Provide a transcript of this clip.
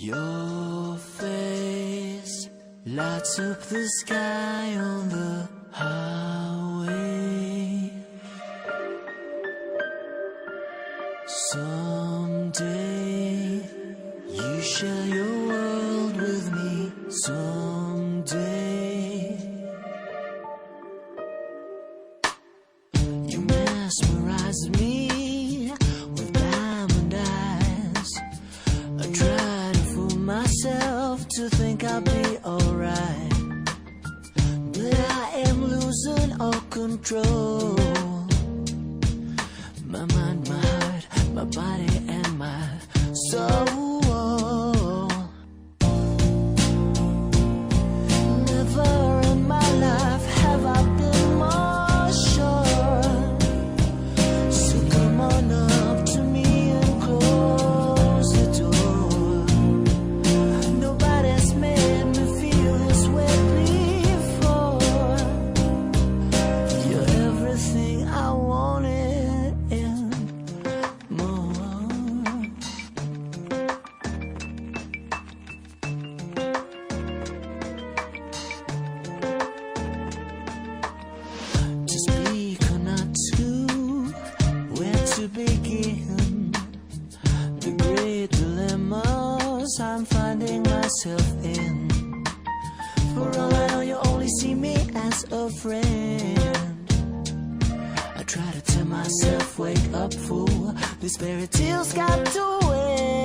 Your face lights up the sky on the highway. Someday you share your world with me. Someday you mesmerize me with diamond eyes. I try to fool myself to think I'll be alright, but I am losing all control. My mind, my heart, my body and my soul. Never in my life have I been more sure. So come on up to me and close the door. Nobody's made me feel this way before. You're everything I wanted and more. To speak or not to, where to begin? The great dilemmas I'm finding myself in. For all I know, you only see me as a friend. I try to tell myself, wake up fool, this fairy tale's got to end.